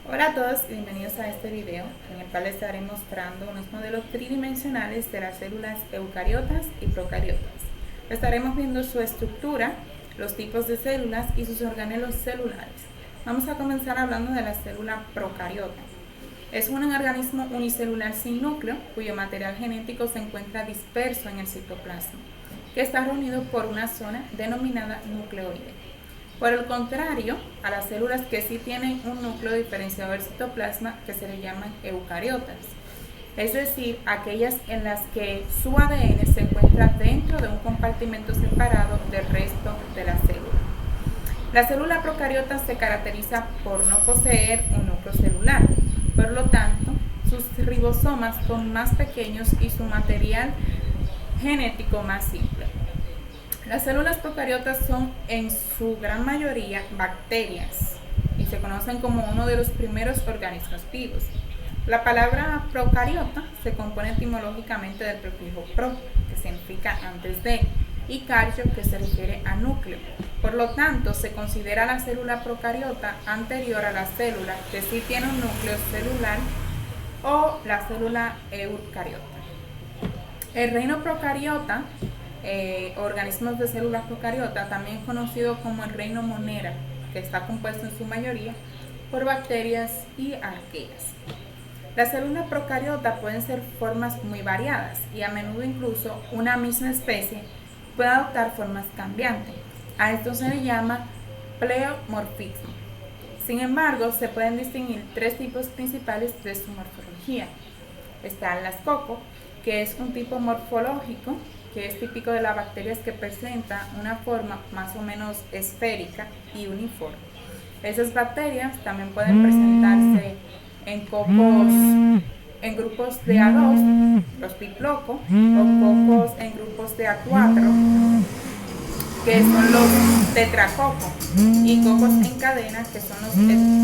Hola a todos y bienvenidos a este video en el cual les estaré mostrando unos modelos tridimensionales de las células eucariotas y procariotas. Estaremos viendo su estructura, los tipos de células y sus organelos celulares. Vamos a comenzar hablando de la célula procariota. Es un organismo unicelular sin núcleo cuyo material genético se encuentra disperso en el citoplasma, que está reunido por una zona denominada nucleoide. Por el contrario, a las células que sí tienen un núcleo diferenciado del citoplasma, que se le llaman eucariotas, es decir, aquellas en las que su ADN se encuentra dentro de un compartimento separado del resto de la célula. La célula procariota se caracteriza por no poseer un núcleo celular, por lo tanto, sus ribosomas son más pequeños y su material genético más simple. Las células procariotas son en su gran mayoría bacterias y se conocen como uno de los primeros organismos vivos. La palabra procariota se compone etimológicamente del prefijo pro, que significa antes de, y cario, que se refiere a núcleo. Por lo tanto, se considera la célula procariota anterior a la célula que sí tiene un núcleo celular o la célula eucariota. El reino procariota, organismos de células procariotas, también conocido como el reino Monera, que está compuesto en su mayoría por bacterias y arqueas. Las células procariota pueden ser formas muy variadas y a menudo incluso una misma especie puede adoptar formas cambiantes. A esto se le llama pleomorfismo. Sin embargo, se pueden distinguir tres tipos principales de su morfología. Están las coco, que es un tipo morfológico que es típico de las bacterias que presenta una forma más o menos esférica y uniforme. Esas bacterias también pueden presentarse en cocos en grupos de A2, los diplocos, o cocos en grupos de A4, que son los tetracocos, y cocos en cadena, que son los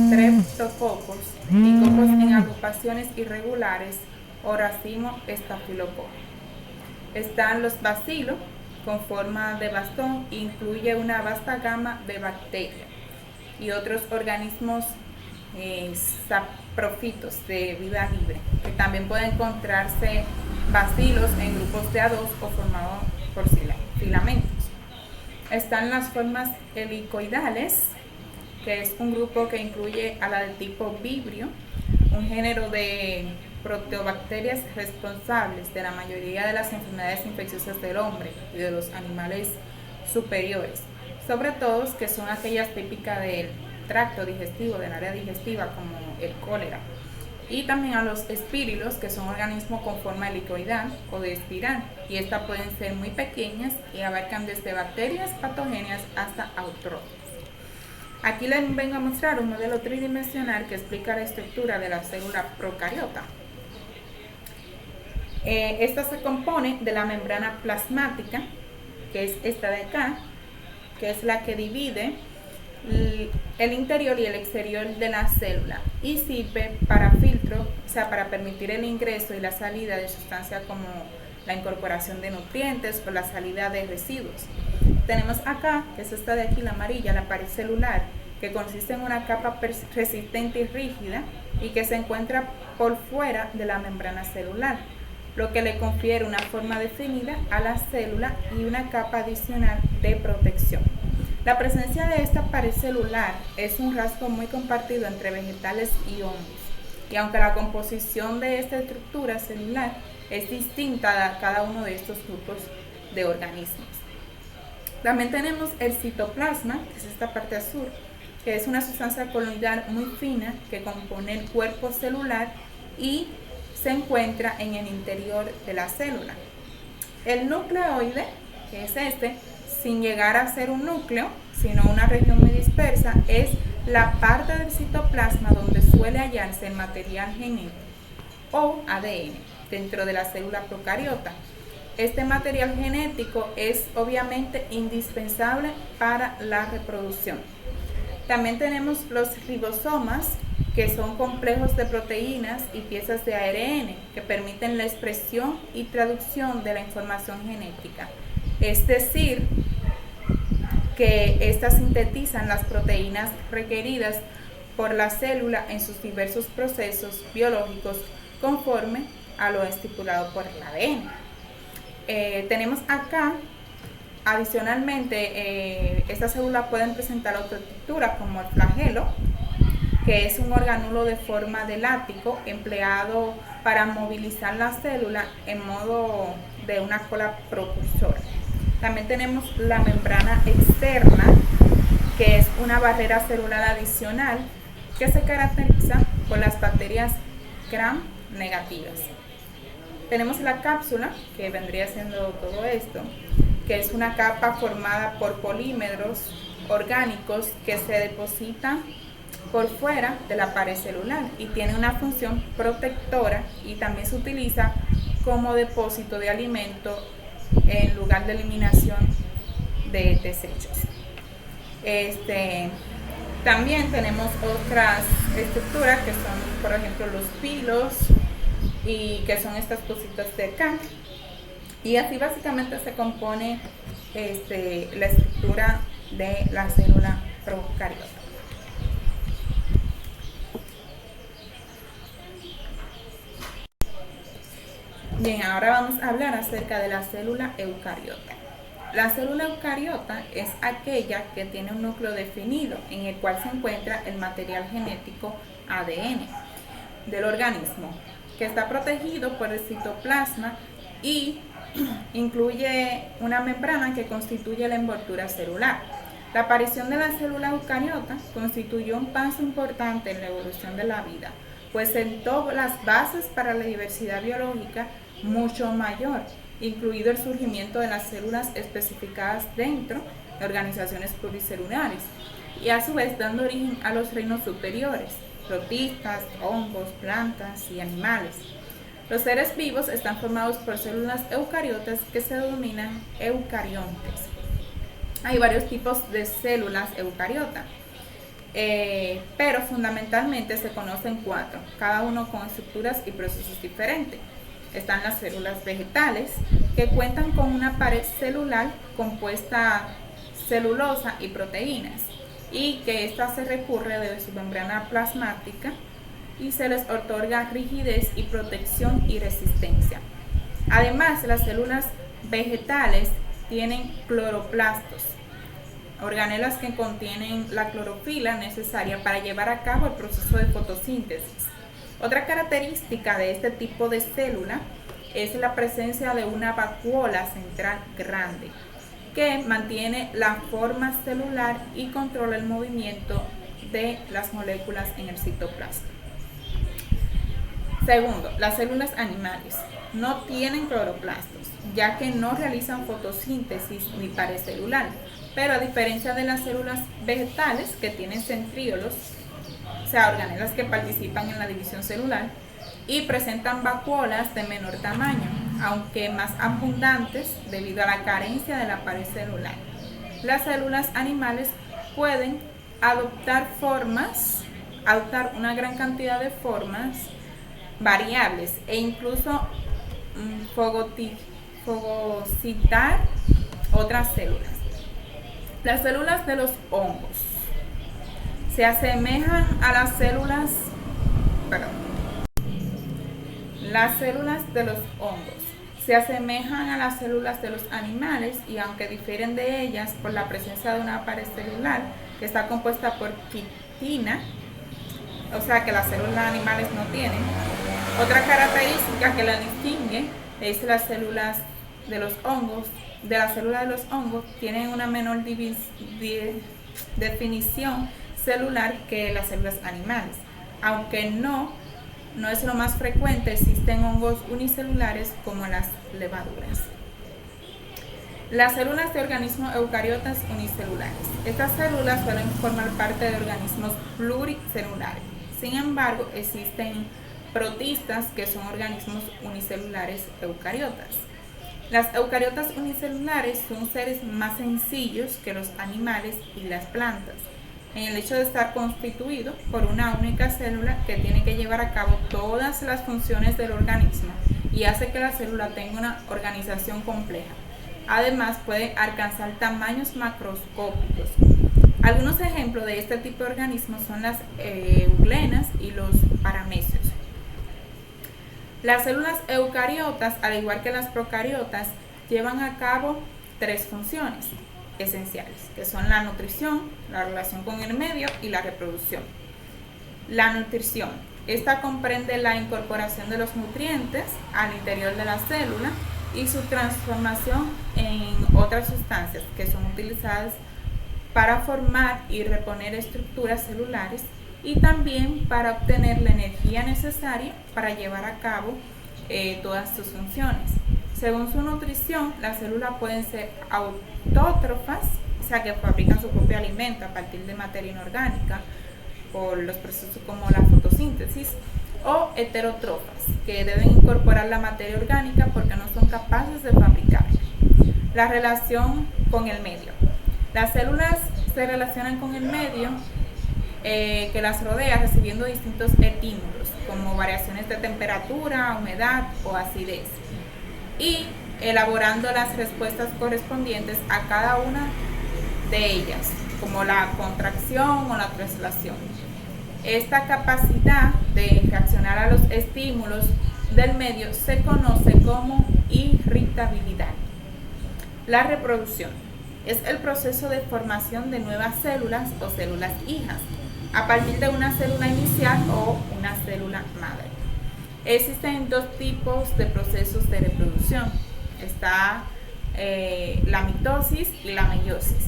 streptococos, y cocos en agrupaciones irregulares o racimo estafilococo. Están los bacilos con forma de bastón, incluye una vasta gama de bacterias y otros organismos saprófitos de vida libre, que también pueden encontrarse bacilos en grupos de A2 o formados por filamentos. Están las formas helicoidales, que es un grupo que incluye a la del tipo Vibrio, un género de proteobacterias responsables de la mayoría de las enfermedades infecciosas del hombre y de los animales superiores, sobre todo que son aquellas típicas del tracto digestivo, del área digestiva, como el cólera. Y también a los espírilos, que son organismos con forma helicoidal o de espiral, y estas pueden ser muy pequeñas y abarcan desde bacterias patógenas hasta autrófitas. Aquí les vengo a mostrar un modelo tridimensional que explica la estructura de la célula procariota. Esta se compone de la membrana plasmática, que es esta de acá, que es la que divide el interior y el exterior de la célula y sirve para filtro, o sea, para permitir el ingreso y la salida de sustancias como la incorporación de nutrientes o la salida de residuos. Tenemos acá, que es esta de aquí, la amarilla, la pared celular, que consiste en una capa resistente y rígida y que se encuentra por fuera de la membrana celular, lo que le confiere una forma definida a la célula y una capa adicional de protección. La presencia de esta pared celular es un rasgo muy compartido entre vegetales y hongos, y aunque la composición de esta estructura celular es distinta a cada uno de estos grupos de organismos. También tenemos el citoplasma, que es esta parte azul, que es una sustancia coloidal muy fina que compone el cuerpo celular y se encuentra en el interior de la célula. El nucleoide, que es este, sin llegar a ser un núcleo, sino una región muy dispersa, es la parte del citoplasma donde suele hallarse el material genético o ADN dentro de la célula procariota. Este material genético es obviamente indispensable para la reproducción. También tenemos los ribosomas, que son complejos de proteínas y piezas de ARN que permiten la expresión y traducción de la información genética. Es decir, que estas sintetizan las proteínas requeridas por la célula en sus diversos procesos biológicos conforme a lo estipulado por el ADN. Tenemos acá, adicionalmente, estas células pueden presentar otra estructura como el flagelo, que es un organulo de forma de látigo empleado para movilizar la célula en modo de una cola propulsora. También tenemos la membrana externa, que es una barrera celular adicional que se caracteriza por las bacterias gram negativas. Tenemos la cápsula, que vendría siendo todo esto, que es una capa formada por polímeros orgánicos que se depositan por fuera de la pared celular y tiene una función protectora, y también se utiliza como depósito de alimento en lugar de eliminación de desechos. También tenemos otras estructuras que son, por ejemplo, los pilos, y que son estas cositas de acá, y así básicamente se compone la estructura de la célula procariota. Bien, ahora vamos a hablar acerca de la célula eucariota. La célula eucariota es aquella que tiene un núcleo definido en el cual se encuentra el material genético ADN del organismo, que está protegido por el citoplasma y incluye una membrana que constituye la envoltura celular. La aparición de la célula eucariota constituyó un paso importante en la evolución de la vida, pues sentó las bases para la diversidad biológica mucho mayor, incluido el surgimiento de las células especificadas dentro de organizaciones pluricelulares, y a su vez dando origen a los reinos superiores, protistas, hongos, plantas y animales. Los seres vivos están formados por células eucariotas que se denominan eucariontes. Hay varios tipos de células eucariotas, pero fundamentalmente se conocen 4, cada uno con estructuras y procesos diferentes. Están las células vegetales, que cuentan con una pared celular compuesta celulosa y proteínas, y que esta se recurre de su membrana plasmática y se les otorga rigidez y protección y resistencia. Además, las células vegetales tienen cloroplastos, organelas que contienen la clorofila necesaria para llevar a cabo el proceso de fotosíntesis. Otra característica de este tipo de célula es la presencia de una vacuola central grande, que mantiene la forma celular y controla el movimiento de las moléculas en el citoplasma. Segundo, las células animales no tienen cloroplastos, ya que no realizan fotosíntesis ni pared celular, pero a diferencia de las células vegetales, que tienen centríolos, o sea, organelas que participan en la división celular, y presentan vacuolas de menor tamaño, aunque más abundantes debido a la carencia de la pared celular. Las células animales pueden adoptar una gran cantidad de formas variables e incluso fagocitar otras células. Las células de los hongos se asemejan a las células de los hongos se asemejan a las células de los animales, y aunque difieren de ellas por la presencia de una pared celular que está compuesta por quitina, o sea que las células animales no tienen. Otra característica que la distingue es las células de los hongos. De las células de los hongos tienen una menor definición celular que las células animales, aunque no es lo más frecuente. Existen hongos unicelulares como las levaduras. Las células de organismos eucariotas unicelulares. Estas células suelen formar parte de organismos pluricelulares. Sin embargo, existen protistas, que son organismos unicelulares eucariotas. Las eucariotas unicelulares son seres más sencillos que los animales y las plantas, en el hecho de estar constituido por una única célula que tiene que llevar a cabo todas las funciones del organismo y hace que la célula tenga una organización compleja. Además, puede alcanzar tamaños macroscópicos. Algunos ejemplos de este tipo de organismos son las euglenas y los paramecios. Las células eucariotas, al igual que las procariotas, llevan a cabo tres funciones esenciales, que son la nutrición, la relación con el medio y la reproducción. La nutrición, esta comprende la incorporación de los nutrientes al interior de la célula y su transformación en otras sustancias que son utilizadas para formar y reponer estructuras celulares y también para obtener la energía necesaria para llevar a cabo todas sus funciones. Según su nutrición, las células pueden ser autótrofas, o sea que fabrican su propio alimento a partir de materia inorgánica por los procesos como la fotosíntesis, o heterótrofas, que deben incorporar la materia orgánica porque no son capaces de fabricarla. La relación con el medio. Las células se relacionan con el medio que las rodea recibiendo distintos estímulos, como variaciones de temperatura, humedad o acidez, y elaborando las respuestas correspondientes a cada una de ellas, como la contracción o la traslación. Esta capacidad de reaccionar a los estímulos del medio se conoce como irritabilidad. La reproducción es el proceso de formación de nuevas células o células hijas a partir de una célula inicial o una célula madre. Existen dos tipos de procesos de reproducción. Está la mitosis y la meiosis.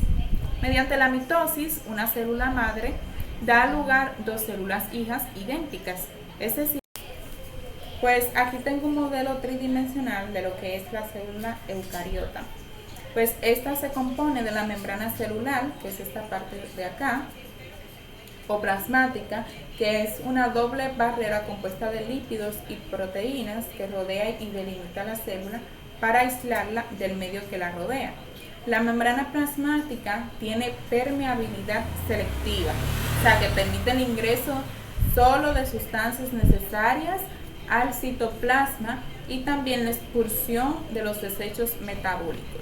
Mediante la mitosis, una célula madre da lugar a dos células hijas idénticas. Es decir, pues aquí tengo un modelo tridimensional de lo que es la célula eucariota. Pues esta se compone de la membrana celular, que es esta parte de acá, o plasmática, que es una doble barrera compuesta de lípidos y proteínas que rodea y delimita la célula para aislarla del medio que la rodea. La membrana plasmática tiene permeabilidad selectiva, o sea que permite el ingreso solo de sustancias necesarias al citoplasma y también la expulsión de los desechos metabólicos.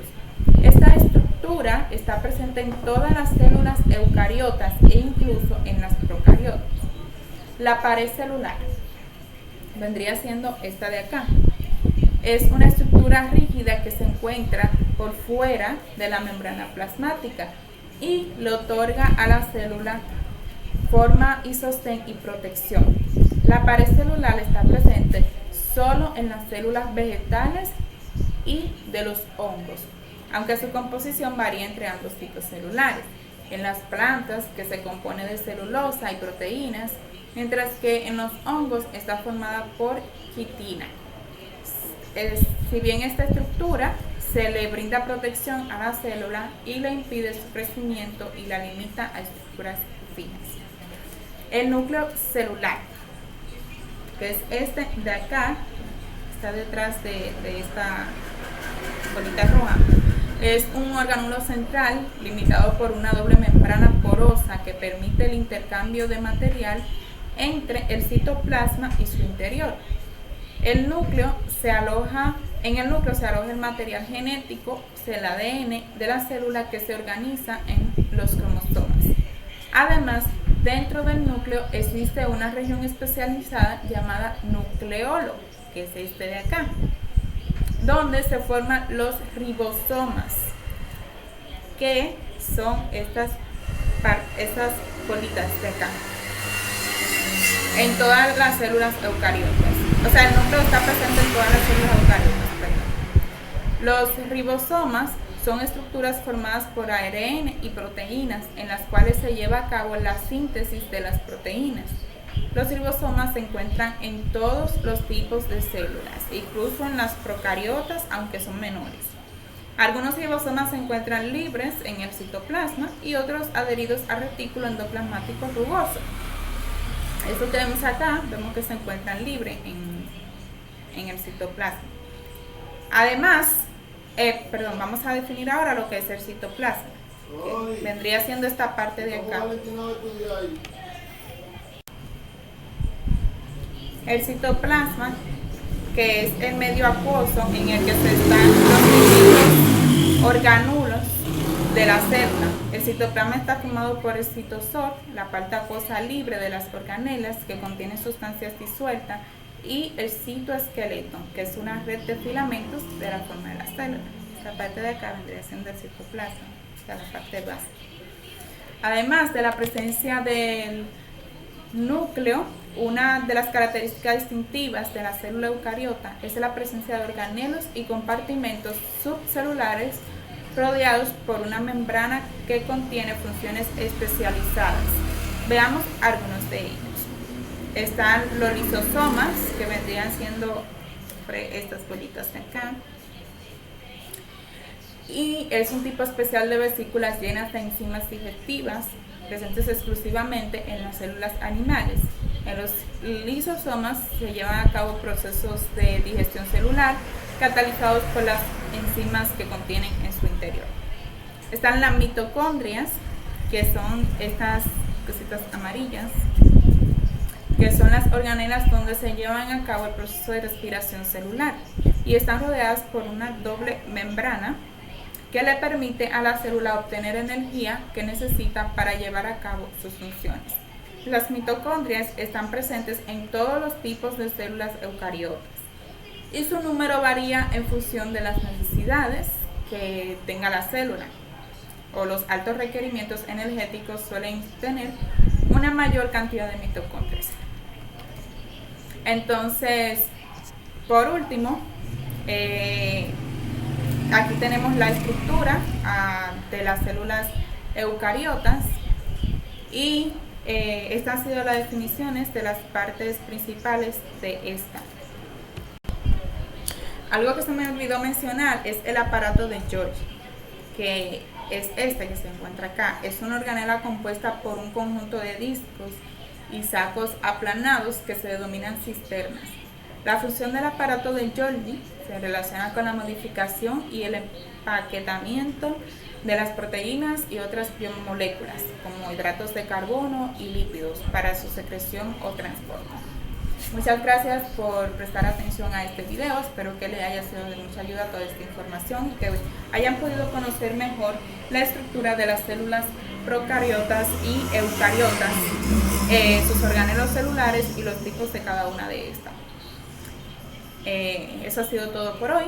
Esta estructura está presente en todas las células eucariotas e incluso en las procariotas. La pared celular vendría siendo esta de acá. Es una estructura rígida que se encuentra por fuera de la membrana plasmática y le otorga a la célula forma y sostén y protección. La pared celular está presente solo en las células vegetales y de los hongos, aunque su composición varía entre ambos tipos celulares. En las plantas, que se compone de celulosa y proteínas, mientras que en los hongos está formada por quitina. Si bien esta estructura se le brinda protección a la célula y le impide su crecimiento y la limita a estructuras finas. El núcleo celular, que es este de acá, está detrás de esta bolita roja, es un orgánulo central limitado por una doble membrana porosa que permite el intercambio de material entre el citoplasma y su interior. En el núcleo se aloja el material genético, el ADN de la célula, que se organiza en los cromosomas. Además, dentro del núcleo existe una región especializada llamada nucleolo, que es este de acá, donde se forman los ribosomas, que son estas bolitas de acá, en todas las células eucariotas. O sea, el núcleo está presente en todas las células eucariotas. Los ribosomas son estructuras formadas por ARN y proteínas en las cuales se lleva a cabo la síntesis de las proteínas. Los ribosomas se encuentran en todos los tipos de células, incluso en las procariotas, aunque son menores. Algunos ribosomas se encuentran libres en el citoplasma y otros adheridos al retículo endoplasmático rugoso. Esto que vemos acá, vemos que se encuentran libres en el citoplasma. Además, vamos a definir ahora lo que es el citoplasma, que vendría siendo esta parte de acá. El citoplasma, que es el medio acuoso en el que se están los distintos orgánulos de la célula. El citoplasma está formado por el citosol, la parte acuosa libre de las organelas que contiene sustancias disueltas, y el citoesqueleto, que es una red de filamentos de la forma de la célula. Esta parte de acá vendría siendo el citoplasma, o sea, la parte base. Además de la presencia del núcleo, una de las características distintivas de la célula eucariota es la presencia de organelos y compartimentos subcelulares rodeados por una membrana que contiene funciones especializadas. Veamos algunos de ellos. Están los lisosomas, que vendrían siendo estas bolitas de acá, y es un tipo especial de vesículas llenas de enzimas digestivas presentes exclusivamente en las células animales. En los lisosomas se llevan a cabo procesos de digestión celular catalizados por las enzimas que contienen en su interior. Están las mitocondrias, que son estas cositas amarillas, que son las organelas donde se llevan a cabo el proceso de respiración celular, y están rodeadas por una doble membrana que le permite a la célula obtener energía que necesita para llevar a cabo sus funciones. Las mitocondrias están presentes en todos los tipos de células eucariotas y su número varía en función de las necesidades que tenga la célula, o los altos requerimientos energéticos suelen tener una mayor cantidad de mitocondrias. Entonces, por último, aquí tenemos la estructura de las células eucariotas, y estas han sido las definiciones de las partes principales de esta. Algo que se me olvidó mencionar es el aparato de Golgi, que es este que se encuentra acá. Es una organela compuesta por un conjunto de discos y sacos aplanados que se denominan cisternas. La función del aparato de Golgi se relaciona con la modificación y el empaquetamiento de las proteínas y otras biomoléculas, como hidratos de carbono y lípidos, para su secreción o transporte. Muchas gracias por prestar atención a este video. Espero que les haya sido de mucha ayuda toda esta información y que hayan podido conocer mejor la estructura de las células procariotas y eucariotas, sus organelos celulares y los tipos de cada una de estas. Eso ha sido todo por hoy.